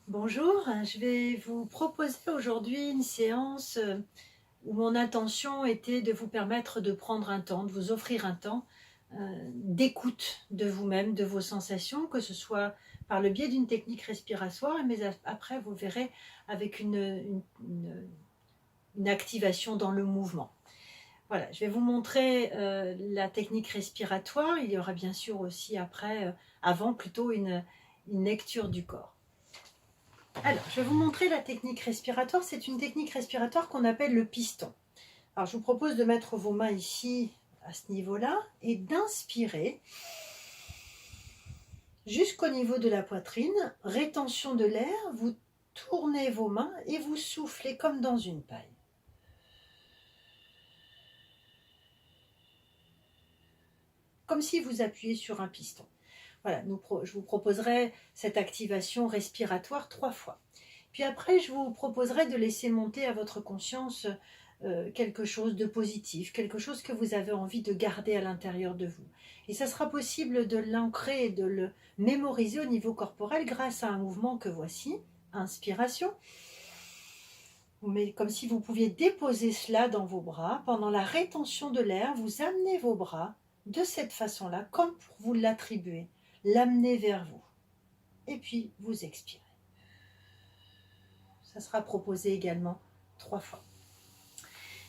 Bonjour, je vais vous proposer aujourd'hui une séance où mon intention était de vous permettre de prendre un temps, de vous offrir un temps d'écoute de vous-même, de vos sensations, que ce soit par le biais d'une technique respiratoire, mais après vous verrez avec une activation dans le mouvement. Voilà, je vais vous montrer la technique respiratoire. Il y aura bien sûr aussi après, avant plutôt une lecture du corps. Alors, je vais vous montrer la technique respiratoire. C'est une technique respiratoire qu'on appelle le piston. Alors, je vous propose de mettre vos mains ici, à ce niveau-là, et d'inspirer jusqu'au niveau de la poitrine. Rétention de l'air, vous tournez vos mains et vous soufflez comme dans une paille. Comme si vous appuyez sur un piston. Voilà, je vous proposerai cette activation respiratoire 3 fois. Puis après, je vous proposerai de laisser monter à votre conscience quelque chose de positif, quelque chose que vous avez envie de garder à l'intérieur de vous. Et ça sera possible de l'ancrer et de le mémoriser au niveau corporel grâce à un mouvement que voici. Inspiration. Mais comme si vous pouviez déposer cela dans vos bras. Pendant la rétention de l'air, vous amenez vos bras de cette façon-là, comme pour vous l'attribuer. L'amener vers vous. Et puis, vous expirez. Ça sera proposé également 3 fois.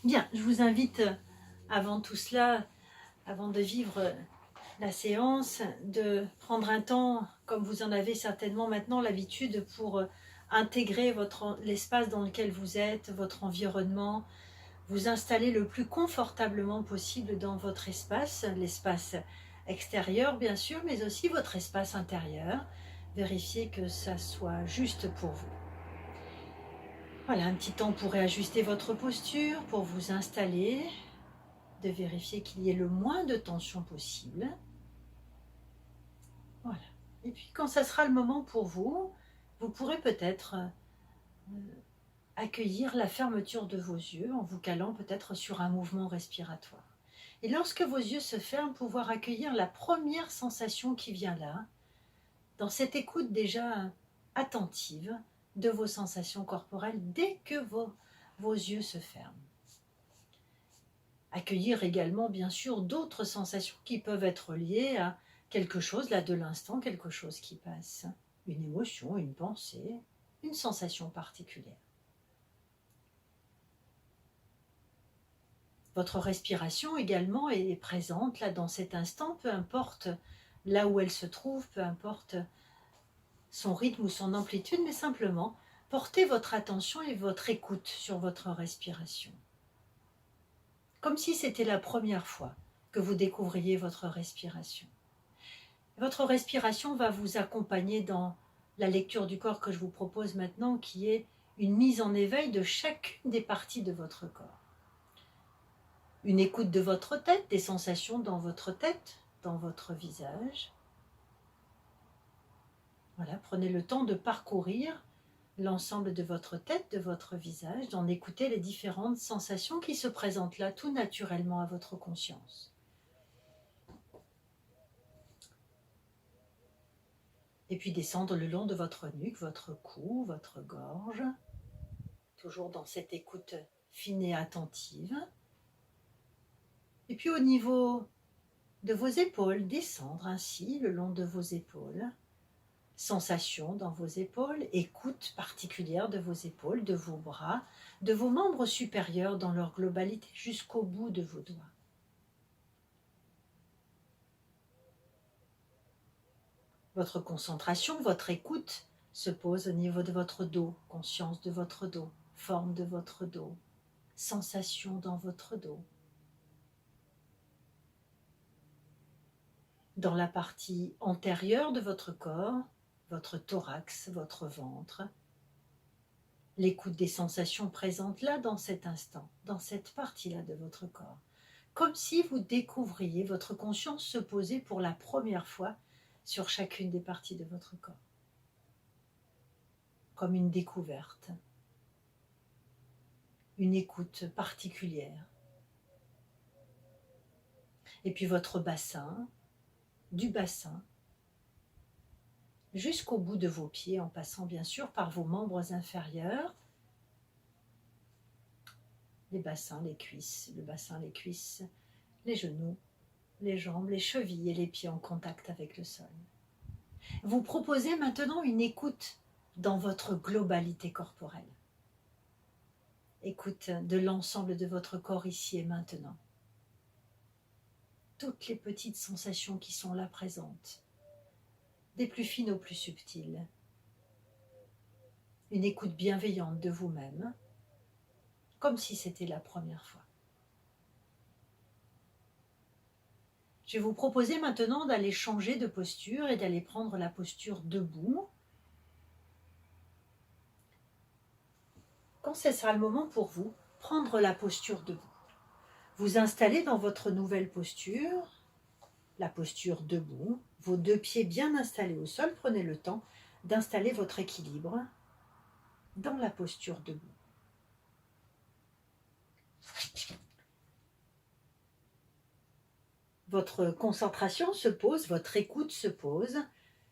Bien, je vous invite, avant tout cela, avant de vivre la séance, de prendre un temps, comme vous en avez certainement maintenant l'habitude, pour intégrer l'espace dans lequel vous êtes, votre environnement, vous installer le plus confortablement possible dans votre espace, l'espace extérieur bien sûr, mais aussi votre espace intérieur. Vérifiez que ça soit juste pour vous. Voilà, un petit temps pour réajuster votre posture, pour vous installer, de vérifier qu'il y ait le moins de tension possible. Voilà. Et puis quand ça sera le moment pour vous, vous pourrez peut-être accueillir la fermeture de vos yeux en vous calant peut-être sur un mouvement respiratoire. Et lorsque vos yeux se ferment, pouvoir accueillir la première sensation qui vient là, dans cette écoute déjà attentive de vos sensations corporelles dès que vos yeux se ferment. Accueillir également bien sûr d'autres sensations qui peuvent être liées à quelque chose là de l'instant, quelque chose qui passe, une émotion, une pensée, une sensation particulière. Votre respiration également est présente là dans cet instant, peu importe là où elle se trouve, peu importe son rythme ou son amplitude, mais simplement portez votre attention et votre écoute sur votre respiration. Comme si c'était la première fois que vous découvriez votre respiration. Votre respiration va vous accompagner dans la lecture du corps que je vous propose maintenant, qui est une mise en éveil de chacune des parties de votre corps. Une écoute de votre tête, des sensations dans votre tête, dans votre visage. Voilà, prenez le temps de parcourir l'ensemble de votre tête, de votre visage, d'en écouter les différentes sensations qui se présentent là tout naturellement à votre conscience. Et puis descendre le long de votre nuque, votre cou, votre gorge, toujours dans cette écoute fine et attentive. Et puis au niveau de vos épaules, descendre ainsi le long de vos épaules. Sensation dans vos épaules, écoute particulière de vos épaules, de vos bras, de vos membres supérieurs dans leur globalité jusqu'au bout de vos doigts. Votre concentration, votre écoute se pose au niveau de votre dos, conscience de votre dos, forme de votre dos, sensation dans votre dos. Dans la partie antérieure de votre corps, votre thorax, votre ventre, l'écoute des sensations présentes là dans cet instant, dans cette partie-là de votre corps. Comme si vous découvriez votre conscience se poser pour la première fois sur chacune des parties de votre corps. Comme une découverte, une écoute particulière. Et puis votre bassin, du bassin, jusqu'au bout de vos pieds, en passant bien sûr par vos membres inférieurs, les bassins, les cuisses, le bassin, les cuisses, les genoux, les jambes, les chevilles et les pieds en contact avec le sol. Vous proposez maintenant une écoute dans votre globalité corporelle. Écoute de l'ensemble de votre corps ici et maintenant. Toutes les petites sensations qui sont là présentes, des plus fines aux plus subtiles. Une écoute bienveillante de vous-même, comme si c'était la première fois. Je vais vous proposer maintenant d'aller changer de posture et d'aller prendre la posture debout. Quand ce sera le moment pour vous, prendre la posture debout. Vous installez dans votre nouvelle posture, la posture debout, vos deux pieds bien installés au sol. Prenez le temps d'installer votre équilibre dans la posture debout. Votre concentration se pose, votre écoute se pose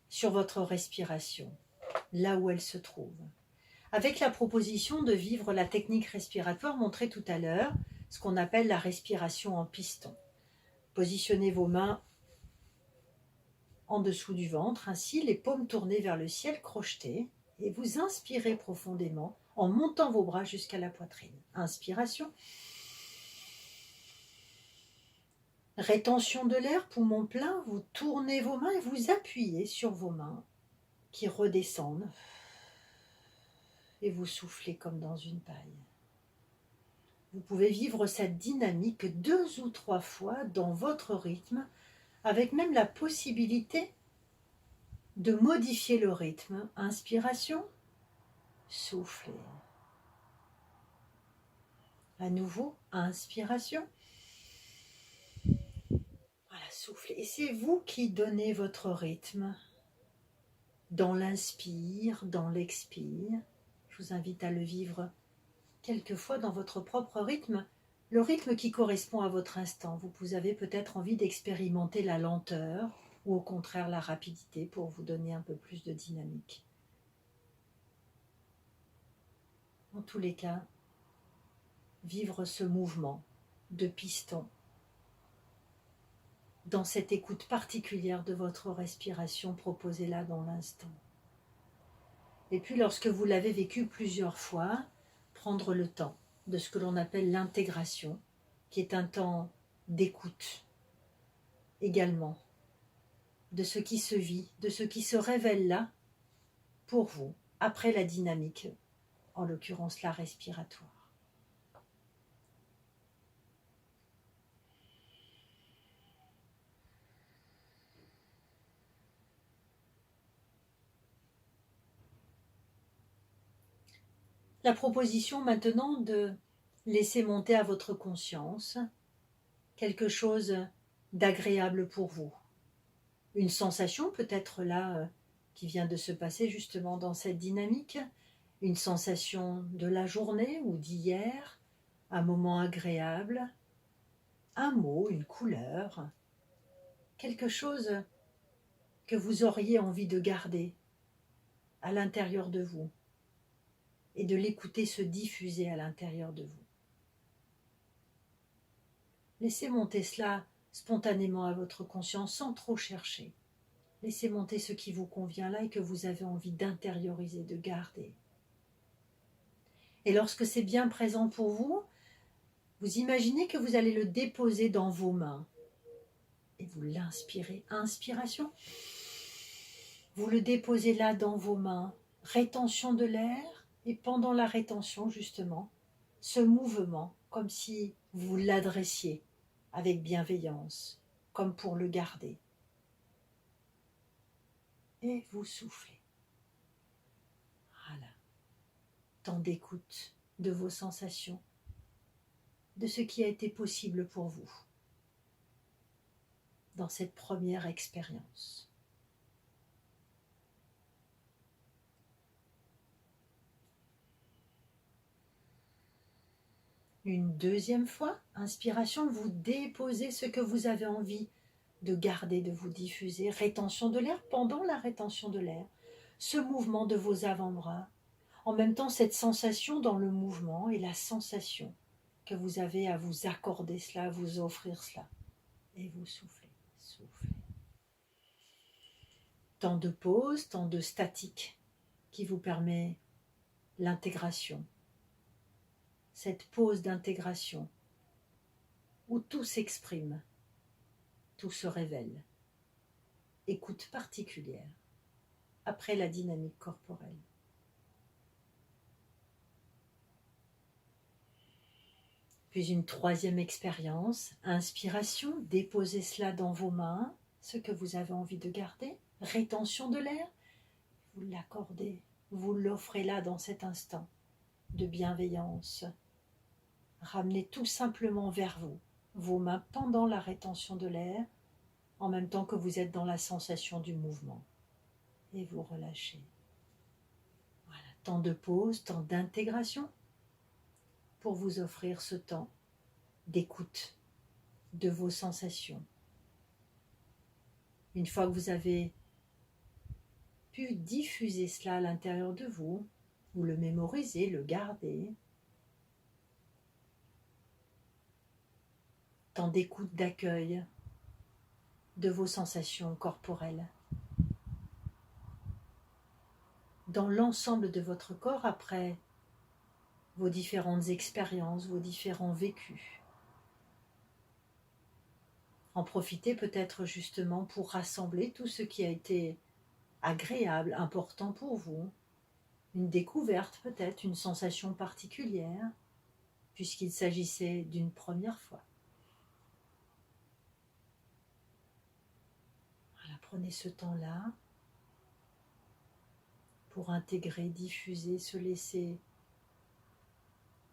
sur votre respiration, là où elle se trouve. Avec la proposition de vivre la technique respiratoire montrée tout à l'heure, ce qu'on appelle la respiration en piston. Positionnez vos mains en dessous du ventre, ainsi les paumes tournées vers le ciel, crochetées, et vous inspirez profondément en montant vos bras jusqu'à la poitrine. Inspiration. Rétention de l'air, poumon plein, vous tournez vos mains et vous appuyez sur vos mains qui redescendent et vous soufflez comme dans une paille. Vous pouvez vivre cette dynamique 2 ou 3 fois dans votre rythme, avec même la possibilité de modifier le rythme. Inspiration, soufflez. À nouveau, inspiration. Voilà, soufflez. Et c'est vous qui donnez votre rythme dans l'inspire, dans l'expire. Je vous invite à le vivre quelquefois dans votre propre rythme, le rythme qui correspond à votre instant. Vous avez peut-être envie d'expérimenter la lenteur ou au contraire la rapidité pour vous donner un peu plus de dynamique. En tous les cas, vivre ce mouvement de piston dans cette écoute particulière de votre respiration proposée là dans l'instant. Et puis lorsque vous l'avez vécu plusieurs fois, prendre le temps de ce que l'on appelle l'intégration, qui est un temps d'écoute également, de ce qui se vit, de ce qui se révèle là pour vous, après la dynamique, en l'occurrence la respiratoire. La proposition maintenant de laisser monter à votre conscience quelque chose d'agréable pour vous. Une sensation peut-être là qui vient de se passer justement dans cette dynamique, une sensation de la journée ou d'hier, un moment agréable, un mot, une couleur, quelque chose que vous auriez envie de garder à l'intérieur de vous et de l'écouter se diffuser à l'intérieur de vous. Laissez monter cela spontanément à votre conscience sans trop chercher. Laissez monter ce qui vous convient là et que vous avez envie d'intérioriser, de garder. Et lorsque c'est bien présent pour vous, vous imaginez que vous allez le déposer dans vos mains. Et vous l'inspirez. Inspiration. Vous le déposez là dans vos mains. Rétention de l'air. Et pendant la rétention, justement, ce mouvement, comme si vous l'adressiez avec bienveillance, comme pour le garder. Et vous soufflez. Voilà. Temps d'écoute de vos sensations, de ce qui a été possible pour vous dans cette première expérience. Une deuxième fois, inspiration, vous déposez ce que vous avez envie de garder, de vous diffuser. Rétention de l'air, pendant la rétention de l'air, ce mouvement de vos avant-bras, en même temps cette sensation dans le mouvement et la sensation que vous avez à vous accorder cela, à vous offrir cela. Et vous soufflez, soufflez. Temps de pause, temps de statique qui vous permet l'intégration. Cette pause d'intégration où tout s'exprime, tout se révèle. Écoute particulière après la dynamique corporelle. Puis une troisième expérience, inspiration, déposez cela dans vos mains, ce que vous avez envie de garder, rétention de l'air, vous l'accordez, vous l'offrez là dans cet instant de bienveillance. Ramenez tout simplement vers vous, vos mains pendant la rétention de l'air, en même temps que vous êtes dans la sensation du mouvement. Et vous relâchez. Voilà, temps de pause, temps d'intégration, pour vous offrir ce temps d'écoute de vos sensations. Une fois que vous avez pu diffuser cela à l'intérieur de vous, vous le mémorisez, le gardez. Temps d'écoute, d'accueil de vos sensations corporelles. Dans l'ensemble de votre corps, après vos différentes expériences, vos différents vécus. En profitez peut-être justement pour rassembler tout ce qui a été agréable, important pour vous, une découverte peut-être, une sensation particulière, puisqu'il s'agissait d'une première fois. Voilà, prenez ce temps-là pour intégrer, diffuser, se laisser.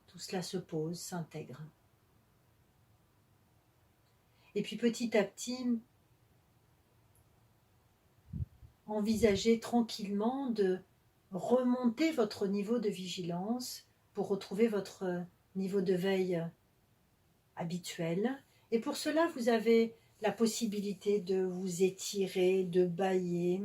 Tout cela se pose, s'intègre. Et puis petit à petit, envisagez tranquillement de remonter votre niveau de vigilance pour retrouver votre niveau de veille habituel. Et pour cela, vous avez la possibilité de vous étirer, de bâiller,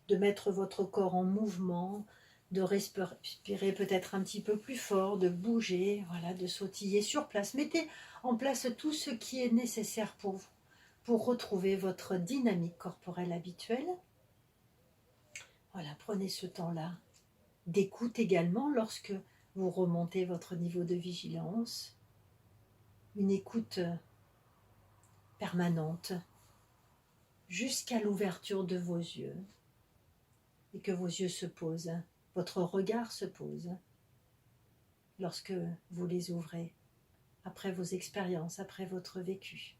de mettre votre corps en mouvement, de respirer peut-être un petit peu plus fort, de bouger, voilà, de sautiller sur place. Mettez en place tout ce qui est nécessaire pour vous, pour retrouver votre dynamique corporelle habituelle. Voilà, prenez ce temps-là d'écoute également lorsque vous remontez votre niveau de vigilance. Une écoute permanente jusqu'à l'ouverture de vos yeux et que vos yeux se posent, votre regard se pose lorsque vous les ouvrez après vos expériences, après votre vécu.